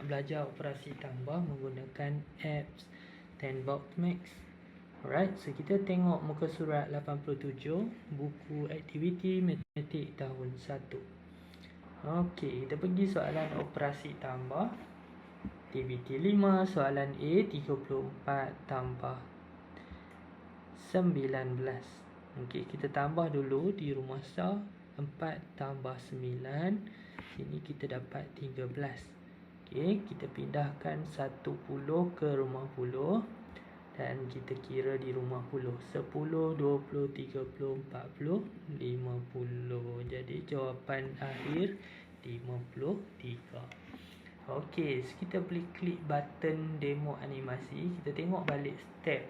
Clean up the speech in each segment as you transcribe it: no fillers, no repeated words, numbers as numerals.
belajar operasi tambah menggunakan apps 10 Box Max. Alright, so kita tengok muka surat 87, buku aktiviti matematik tahun 1. Okey, kita pergi soalan operasi tambah. Aktiviti 5, soalan A 34 tambah 19. Okey, kita tambah dulu di rumah sah. 4 tambah 9, sini kita dapat 13. Okey, kita pindahkan 10 ke rumah puluh dan kita kira di rumah puluh. 10, 20, 30, 40, 50. Jadi jawapan akhir 53. Okey, so kita boleh klik button demo animasi. Kita tengok balik step.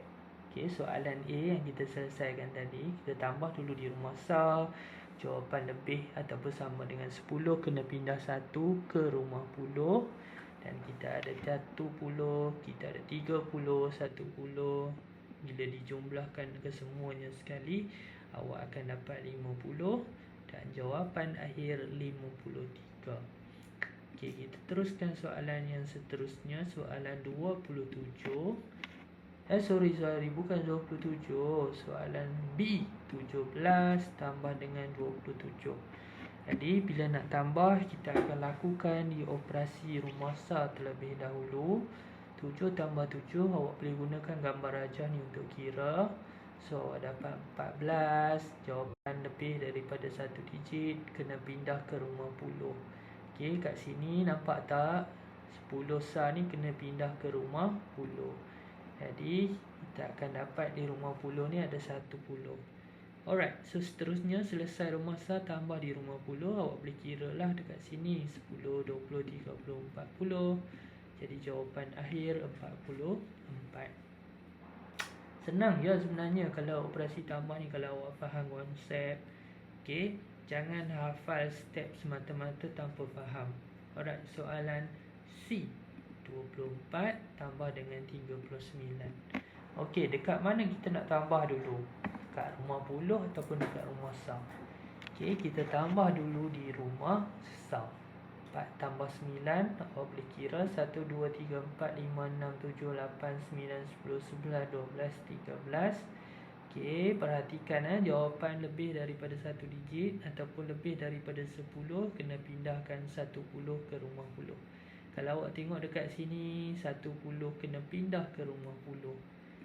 Okey, soalan A yang kita selesaikan tadi, kita tambah dulu di rumah sah. Jawapan lebih ataupun sama dengan 10, kena pindah 1 ke rumah puluh. Dan kita ada 40, kita ada 30, 10. Bila dijumlahkan kesemuanya sekali, awak akan dapat 50. Dan jawapan akhir 53. Okey, kita teruskan soalan yang seterusnya. Soalan 27. Bukan 27. Soalan B 17 tambah dengan 27. Jadi bila nak tambah, kita akan lakukan di operasi rumah sah terlebih dahulu. 7 tambah 7, awak boleh gunakan gambar rajah ni untuk kira. So dapat 14. Jawapan lebih daripada 1 digit, kena pindah ke rumah puluh. Okey, kat sini nampak tak? 10 sah ni kena pindah ke rumah puluh. Jadi kita akan dapat di rumah puluh ni ada 10. Alright, so seterusnya selesai rumah sah tambah di rumah puluh, awak boleh kira lah dekat sini 10, 20, 30, 40. Jadi jawapan akhir 44. Senang je sebenarnya kalau operasi tambah ni, kalau awak faham konsep. Okey, jangan hafal step semata-mata tanpa faham. Alright, soalan C 24 tambah dengan 39. Okey, dekat mana kita nak tambah dulu? Dekat rumah puluh ataupun dekat rumah sah? Okey, kita tambah dulu di rumah sah. 4 tambah 9, awak boleh kira 1, 2, 3, 4, 5, 6, 7, 8, 9, 10, 11, 12, 13. Okey, perhatikan jawapan lebih daripada 1 digit ataupun lebih daripada 10, kena pindahkan 10 ke rumah puluh. Kalau awak tengok dekat sini 10 kena pindah ke rumah puluh.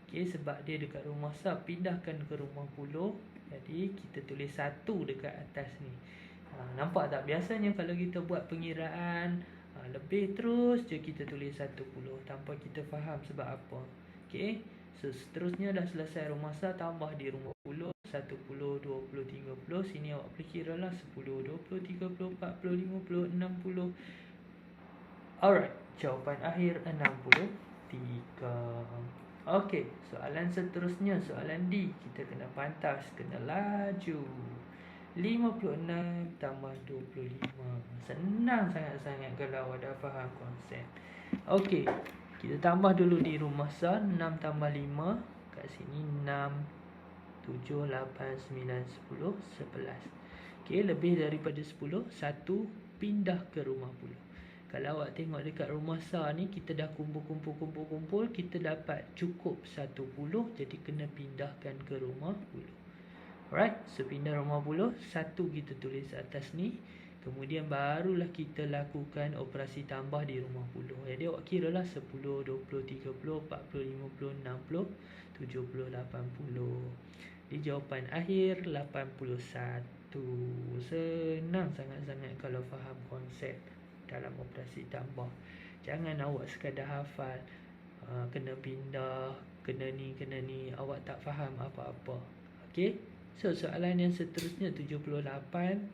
Okey, sebab dia dekat rumah sah, pindahkan ke rumah puluh. Jadi kita tulis 1 dekat atas ni. Nampak tak? Biasanya kalau kita buat pengiraan lebih terus je kita tulis 10 tanpa kita faham sebab apa. Okey, so seterusnya dah selesai rumah sah, tambah di rumah puluh. 10, 20, 30. Sini awak boleh kira lah 10, 20, 30, 40, 50, 60. Alright, jawapan akhir 63. Okey, soalan seterusnya, soalan D. Kita kena pantas, kena laju. 56 tambah 25. Senang sangat-sangat kalau awak dah faham konsep. Okey, kita tambah dulu di rumah sah. 6 tambah 5, kat sini 6, 7, 8, 9, 10, 11. Okey, lebih daripada 10, 1 pindah ke rumah puluh. Kalau awak tengok dekat rumah sah ni, kita dah kumpul, kita dapat cukup 10, jadi kena pindahkan ke rumah puluh. Alright, so pindah rumah puluh, 1 kita tulis atas ni. Kemudian barulah kita lakukan operasi tambah di rumah puluh. Jadi awak kira lah 10, 20, 30, 40, 50, 60, 70, 80. Jadi jawapan akhir 81. Senang sangat-sangat kalau faham konsep dalam operasi tambah. Jangan awak sekadar hafal kena pindah, kena ni, awak tak faham apa-apa. Okey, so soalan yang seterusnya 78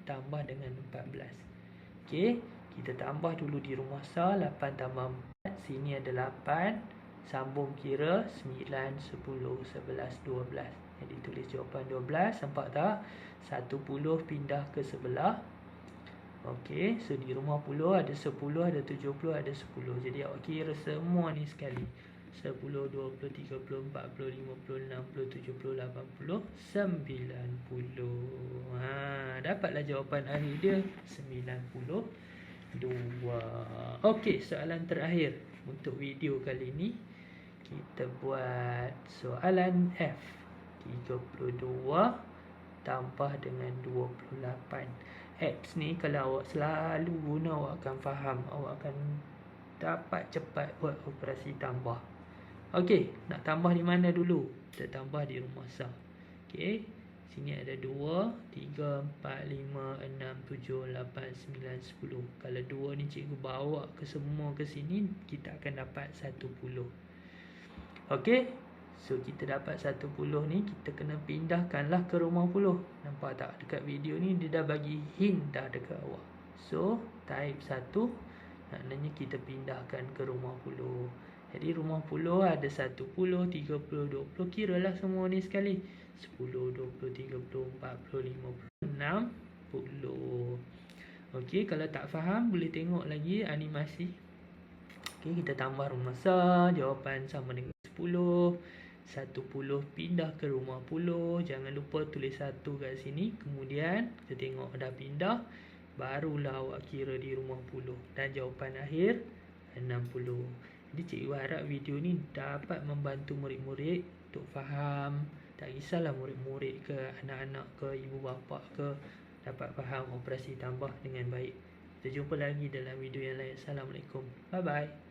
tambah dengan 14. Okey, kita tambah dulu di rumah sah. 8 tambah 4, sini ada 8, sambung kira 9, 10, 11, 12. Jadi tulis jawapan 12. Nampak tak? 10 pindah ke sebelah. Okey, so di rumah puluh ada 10, ada 70, ada 10. Jadi awak kira semua ni sekali. 10, 20, 30, 40, 50, 60, 70, 80, 90. Dapatlah jawapan akhir dia 90. 2. Okey, soalan terakhir untuk video kali ni. Kita buat soalan F. 32 tambah dengan 28. X ni kalau awak selalu guna, awak akan faham. Awak akan dapat cepat buat operasi tambah. Okey, nak tambah di mana dulu? Kita tambah di rumah sah. Okey, sini ada 2, 3, 4, 5, 6, 7, 8, 9, 10. Kalau 2 ni cikgu bawa ke semua ke sini, kita akan dapat 10. Okey, so kita dapat 10 ni, kita kena pindahkanlah ke rumah puluh. Nampak tak dekat video ni dia dah bagi hint dah dekat awak. So type 1, maknanya kita pindahkan ke rumah puluh. Jadi rumah puluh ada 10, 30, 20. Kiralah semua ni sekali. 10, 20, 30, 40, 50, 60. Okey, kalau tak faham boleh tengok lagi animasi. Okey, kita tambah rumah sah. Jawapan sama dengan 10. 10 pindah ke rumah puluh. Jangan lupa tulis 1 kat sini. Kemudian kita tengok dah pindah, barulah awak kira di rumah puluh. Dan jawapan akhir 60. Jadi cikgu harap video ni dapat membantu murid-murid untuk faham. Tak kisahlah murid-murid ke, anak-anak ke, ibu bapa ke, dapat faham operasi tambah dengan baik. Kita jumpa lagi dalam video yang lain. Assalamualaikum. Bye bye.